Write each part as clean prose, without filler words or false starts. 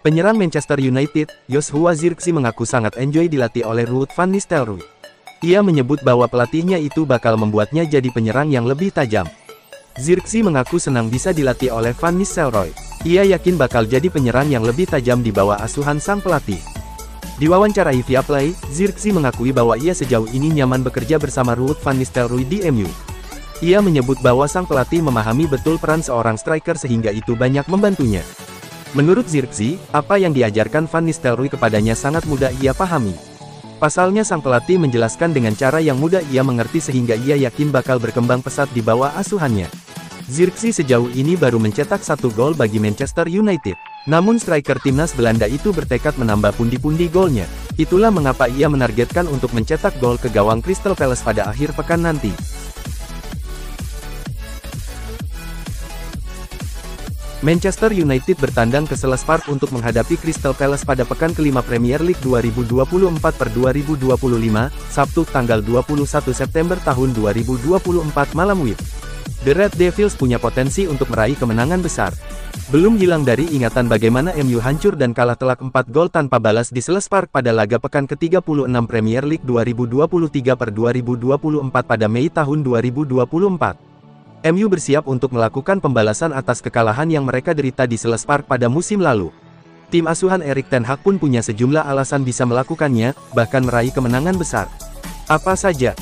Penyerang Manchester United, Joshua Zirkzee mengaku sangat enjoy dilatih oleh Ruud van Nistelrooy. Ia menyebut bahwa pelatihnya itu bakal membuatnya jadi penyerang yang lebih tajam. Zirkzee mengaku senang bisa dilatih oleh Van Nistelrooy. Ia yakin bakal jadi penyerang yang lebih tajam di bawah asuhan sang pelatih. Diwawancarai Viaplay, Zirkzee mengakui bahwa ia sejauh ini nyaman bekerja bersama Ruud van Nistelrooy di MU. Ia menyebut bahwa sang pelatih memahami betul peran seorang striker sehingga itu banyak membantunya. Menurut Zirkzee, apa yang diajarkan Van Nistelrooy kepadanya sangat mudah ia pahami. Pasalnya sang pelatih menjelaskan dengan cara yang mudah ia mengerti sehingga ia yakin bakal berkembang pesat di bawah asuhannya. Zirkzee sejauh ini baru mencetak 1 gol bagi Manchester United. Namun striker timnas Belanda itu bertekad menambah pundi-pundi golnya. Itulah mengapa ia menargetkan untuk mencetak gol ke gawang Crystal Palace pada akhir pekan nanti. Manchester United bertandang ke Selhurst Park untuk menghadapi Crystal Palace pada pekan kelima Premier League 2024/2025, Sabtu tanggal 21 September tahun 2024 malam WIB. The Red Devils punya potensi untuk meraih kemenangan besar. Belum hilang dari ingatan bagaimana MU hancur dan kalah telak 4 gol tanpa balas di Selhurst Park pada laga pekan ke-36 Premier League 2023/2024 pada Mei tahun 2024. MU bersiap untuk melakukan pembalasan atas kekalahan yang mereka derita di Selhurst Park pada musim lalu. Tim asuhan Erik ten Hag pun punya sejumlah alasan bisa melakukannya, bahkan meraih kemenangan besar. Apa saja?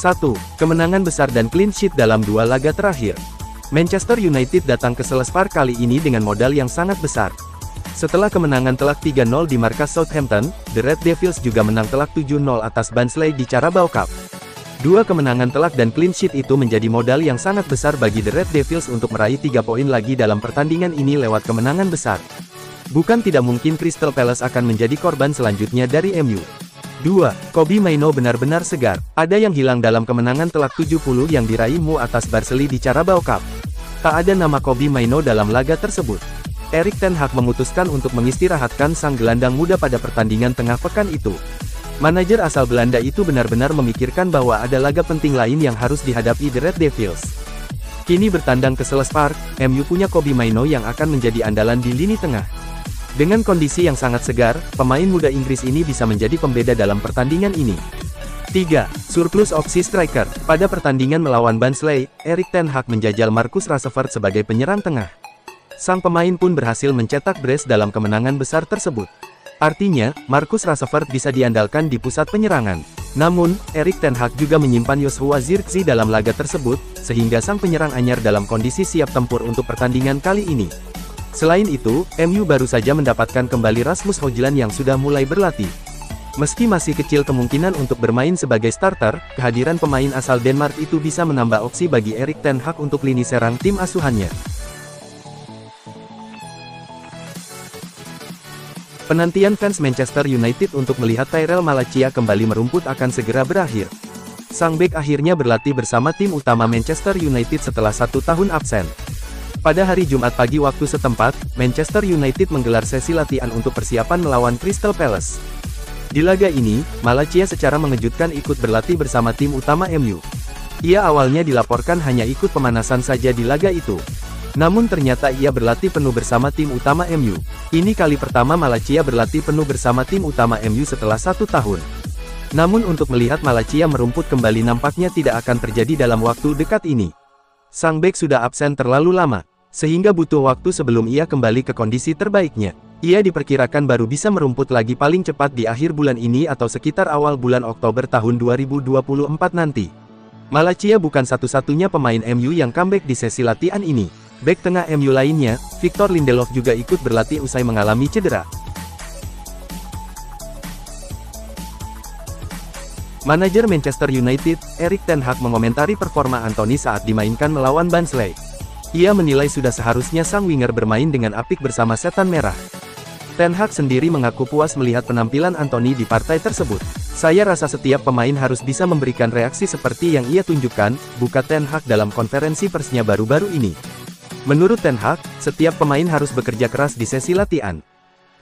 1. Kemenangan besar dan clean sheet dalam 2 laga terakhir. Manchester United datang ke Selhurst Park kali ini dengan modal yang sangat besar. Setelah kemenangan telak 3-0 di markas Southampton, The Red Devils juga menang telak 7-0 atas Barnsley di Carabao Cup. 2 kemenangan telak dan clean sheet itu menjadi modal yang sangat besar bagi The Red Devils untuk meraih 3 poin lagi dalam pertandingan ini lewat kemenangan besar. Bukan tidak mungkin Crystal Palace akan menjadi korban selanjutnya dari MU. 2. Kobbie Mainoo benar-benar segar. Ada yang hilang dalam kemenangan telak 70 yang diraih MU atas Barnsley di Carabao Cup. Tak ada nama Kobbie Mainoo dalam laga tersebut. Erik ten Hag memutuskan untuk mengistirahatkan sang gelandang muda pada pertandingan tengah pekan itu. Manajer asal Belanda itu benar-benar memikirkan bahwa ada laga penting lain yang harus dihadapi The Red Devils. Kini bertandang ke Selhurst Park, MU punya Kobbie Mainoo yang akan menjadi andalan di lini tengah. Dengan kondisi yang sangat segar, pemain muda Inggris ini bisa menjadi pembeda dalam pertandingan ini. 3. Surplus opsi striker. Pada pertandingan melawan Barnsley, Erik ten Hag menjajal Marcus Rashford sebagai penyerang tengah. Sang pemain pun berhasil mencetak brace dalam kemenangan besar tersebut. Artinya, Marcus Rashford bisa diandalkan di pusat penyerangan. Namun, Erik ten Hag juga menyimpan Joshua Zirkzee dalam laga tersebut, sehingga sang penyerang anyar dalam kondisi siap tempur untuk pertandingan kali ini. Selain itu, MU baru saja mendapatkan kembali Rasmus Højlund yang sudah mulai berlatih. Meski masih kecil kemungkinan untuk bermain sebagai starter, kehadiran pemain asal Denmark itu bisa menambah opsi bagi Erik ten Hag untuk lini serang tim asuhannya. Penantian fans Manchester United untuk melihat Tyrell Malacia kembali merumput akan segera berakhir. Sang bek akhirnya berlatih bersama tim utama Manchester United setelah 1 tahun absen. Pada hari Jumat pagi waktu setempat, Manchester United menggelar sesi latihan untuk persiapan melawan Crystal Palace. Di laga ini, Malacia secara mengejutkan ikut berlatih bersama tim utama MU. Ia awalnya dilaporkan hanya ikut pemanasan saja di laga itu. Namun ternyata ia berlatih penuh bersama tim utama MU. Ini kali pertama Malacia berlatih penuh bersama tim utama MU setelah 1 tahun. Namun untuk melihat Malacia merumput kembali nampaknya tidak akan terjadi dalam waktu dekat ini. Sang bek sudah absen terlalu lama, sehingga butuh waktu sebelum ia kembali ke kondisi terbaiknya. Ia diperkirakan baru bisa merumput lagi paling cepat di akhir bulan ini atau sekitar awal bulan Oktober tahun 2024 nanti. Malacia bukan satu-satunya pemain MU yang comeback di sesi latihan ini. Bek tengah MU lainnya, Victor Lindelof juga ikut berlatih usai mengalami cedera. Manajer Manchester United, Erik ten Hag mengomentari performa Anthony saat dimainkan melawan Barnsley. Ia menilai sudah seharusnya sang winger bermain dengan apik bersama Setan Merah. Ten Hag sendiri mengaku puas melihat penampilan Anthony di partai tersebut. Saya rasa setiap pemain harus bisa memberikan reaksi seperti yang ia tunjukkan, buka Ten Hag dalam konferensi persnya baru-baru ini. Menurut Ten Hag, setiap pemain harus bekerja keras di sesi latihan.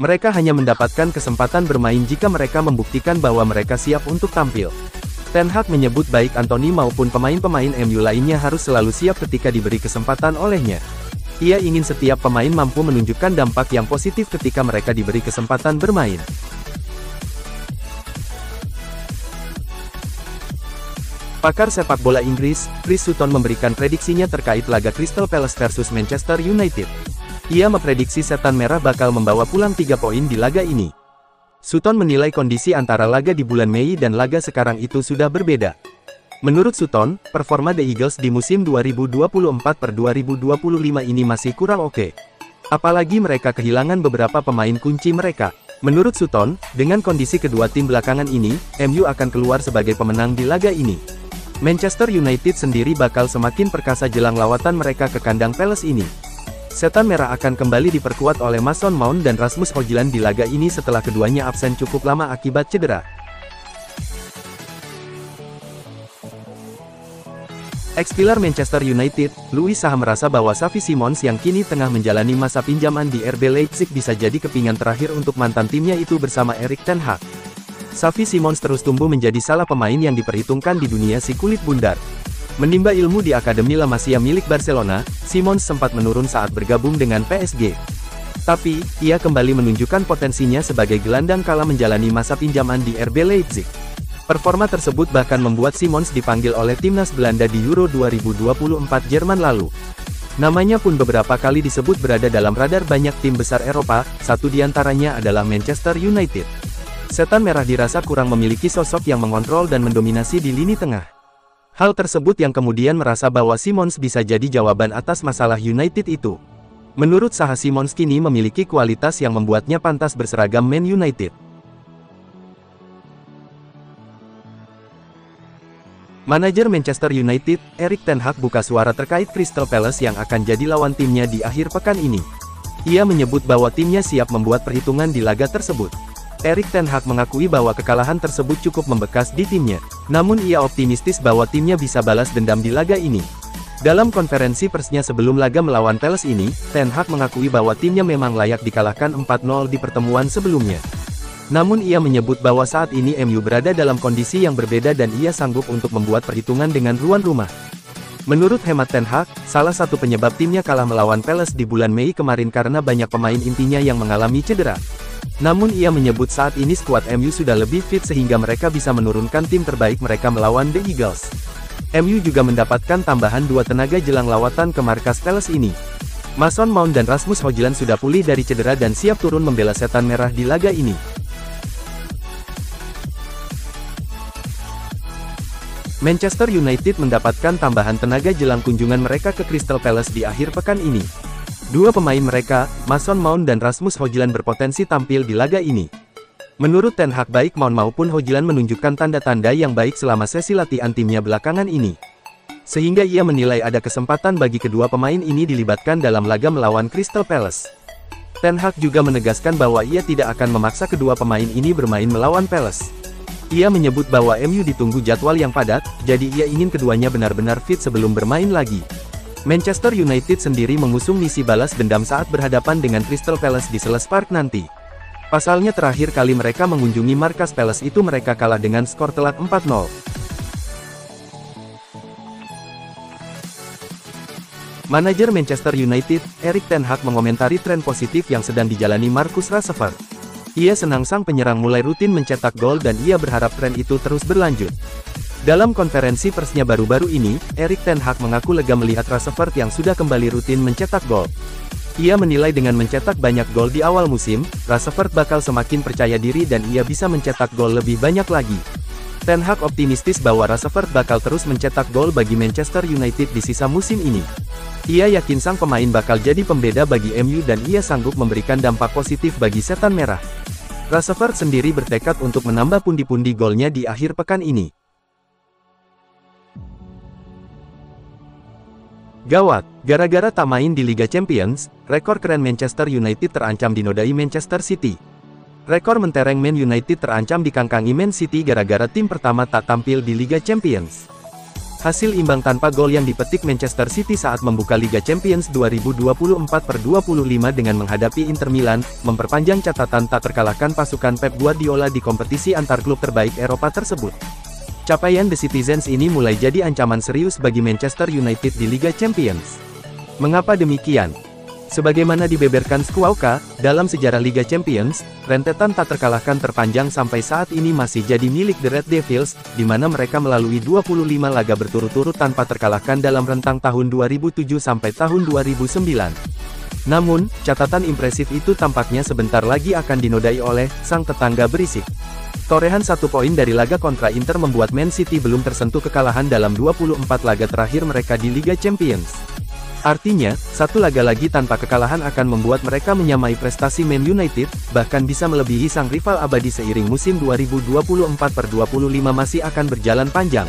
Mereka hanya mendapatkan kesempatan bermain jika mereka membuktikan bahwa mereka siap untuk tampil. Ten Hag menyebut baik Anthony maupun pemain-pemain MU lainnya harus selalu siap ketika diberi kesempatan olehnya. Ia ingin setiap pemain mampu menunjukkan dampak yang positif ketika mereka diberi kesempatan bermain. Pakar sepak bola Inggris, Chris Sutton memberikan prediksinya terkait laga Crystal Palace versus Manchester United. Ia memprediksi Setan Merah bakal membawa pulang 3 poin di laga ini. Sutton menilai kondisi antara laga di bulan Mei dan laga sekarang itu sudah berbeda. Menurut Sutton, performa The Eagles di musim 2024-2025 ini masih kurang oke. Apalagi mereka kehilangan beberapa pemain kunci mereka. Menurut Sutton, dengan kondisi kedua tim belakangan ini, MU akan keluar sebagai pemenang di laga ini. Manchester United sendiri bakal semakin perkasa jelang lawatan mereka ke kandang Palace ini. Setan Merah akan kembali diperkuat oleh Mason Mount dan Rasmus Højlund di laga ini setelah keduanya absen cukup lama akibat cedera. Ex-pilar Manchester United, Louis Saha merasa bahwa Xavi Simons yang kini tengah menjalani masa pinjaman di RB Leipzig bisa jadi kepingan terakhir untuk mantan timnya itu bersama Erik ten Hag. Xavi Simons terus tumbuh menjadi salah pemain yang diperhitungkan di dunia si kulit bundar. Menimba ilmu di Akademi La Masia milik Barcelona, Simons sempat menurun saat bergabung dengan PSG. Tapi, ia kembali menunjukkan potensinya sebagai gelandang kala menjalani masa pinjaman di RB Leipzig. Performa tersebut bahkan membuat Simons dipanggil oleh timnas Belanda di Euro 2024 Jerman lalu. Namanya pun beberapa kali disebut berada dalam radar banyak tim besar Eropa, satu diantaranya adalah Manchester United. Setan Merah dirasa kurang memiliki sosok yang mengontrol dan mendominasi di lini tengah. Hal tersebut yang kemudian merasa bahwa Simons bisa jadi jawaban atas masalah United itu. Menurut Saha, Simons kini memiliki kualitas yang membuatnya pantas berseragam Man United. Manajer Manchester United, Erik ten Hag buka suara terkait Crystal Palace yang akan jadi lawan timnya di akhir pekan ini. Ia menyebut bahwa timnya siap membuat perhitungan di laga tersebut. Erik ten Hag mengakui bahwa kekalahan tersebut cukup membekas di timnya. Namun ia optimistis bahwa timnya bisa balas dendam di laga ini. Dalam konferensi persnya sebelum laga melawan Palace ini, ten Hag mengakui bahwa timnya memang layak dikalahkan 4-0 di pertemuan sebelumnya. Namun ia menyebut bahwa saat ini MU berada dalam kondisi yang berbeda dan ia sanggup untuk membuat perhitungan dengan tuan rumah. Menurut hemat ten Hag, salah satu penyebab timnya kalah melawan Palace di bulan Mei kemarin karena banyak pemain intinya yang mengalami cedera. Namun ia menyebut saat ini skuad MU sudah lebih fit sehingga mereka bisa menurunkan tim terbaik mereka melawan The Eagles. MU juga mendapatkan tambahan 2 tenaga jelang lawatan ke markas Palace ini. Mason Mount dan Rasmus Højlund sudah pulih dari cedera dan siap turun membela Setan Merah di laga ini. Manchester United mendapatkan tambahan tenaga jelang kunjungan mereka ke Crystal Palace di akhir pekan ini. 2 pemain mereka, Mason Mount dan Rasmus Højlund berpotensi tampil di laga ini. Menurut ten Hag, baik Mount maupun Højlund menunjukkan tanda-tanda yang baik selama sesi latihan timnya belakangan ini. Sehingga ia menilai ada kesempatan bagi kedua pemain ini dilibatkan dalam laga melawan Crystal Palace. Ten Hag juga menegaskan bahwa ia tidak akan memaksa kedua pemain ini bermain melawan Palace. Ia menyebut bahwa MU ditunggu jadwal yang padat, jadi ia ingin keduanya benar-benar fit sebelum bermain lagi. Manchester United sendiri mengusung misi balas dendam saat berhadapan dengan Crystal Palace di Selhurst Park nanti. Pasalnya terakhir kali mereka mengunjungi markas Palace itu mereka kalah dengan skor telak 4-0. Manajer Manchester United, Erik ten Hag mengomentari tren positif yang sedang dijalani Marcus Rashford. Ia senang sang penyerang mulai rutin mencetak gol dan ia berharap tren itu terus berlanjut. Dalam konferensi persnya baru-baru ini, Erik ten Hag mengaku lega melihat Rashford yang sudah kembali rutin mencetak gol. Ia menilai dengan mencetak banyak gol di awal musim, Rashford bakal semakin percaya diri dan ia bisa mencetak gol lebih banyak lagi. Ten Hag optimistis bahwa Rashford bakal terus mencetak gol bagi Manchester United di sisa musim ini. Ia yakin sang pemain bakal jadi pembeda bagi MU dan ia sanggup memberikan dampak positif bagi Setan Merah. Rashford sendiri bertekad untuk menambah pundi-pundi golnya di akhir pekan ini. Gawat, gara-gara tak main di Liga Champions, rekor keren Manchester United terancam dinodai Manchester City. Rekor mentereng Man United terancam dikangkangi Man City gara-gara tim pertama tak tampil di Liga Champions. Hasil imbang tanpa gol yang dipetik Manchester City saat membuka Liga Champions 2024/25 dengan menghadapi Inter Milan, memperpanjang catatan tak terkalahkan pasukan Pep Guardiola di kompetisi antar klub terbaik Eropa tersebut. Capaian The Citizens ini mulai jadi ancaman serius bagi Manchester United di Liga Champions. Mengapa demikian? Sebagaimana dibeberkan Squawka, dalam sejarah Liga Champions, rentetan tak terkalahkan terpanjang sampai saat ini masih jadi milik The Red Devils, di mana mereka melalui 25 laga berturut-turut tanpa terkalahkan dalam rentang tahun 2007 sampai tahun 2009. Namun, catatan impresif itu tampaknya sebentar lagi akan dinodai oleh sang tetangga berisik. Torehan 1 poin dari laga kontra Inter membuat Man City belum tersentuh kekalahan dalam 24 laga terakhir mereka di Liga Champions. Artinya, 1 laga lagi tanpa kekalahan akan membuat mereka menyamai prestasi Man United, bahkan bisa melebihi sang rival abadi seiring musim 2024/25 masih akan berjalan panjang.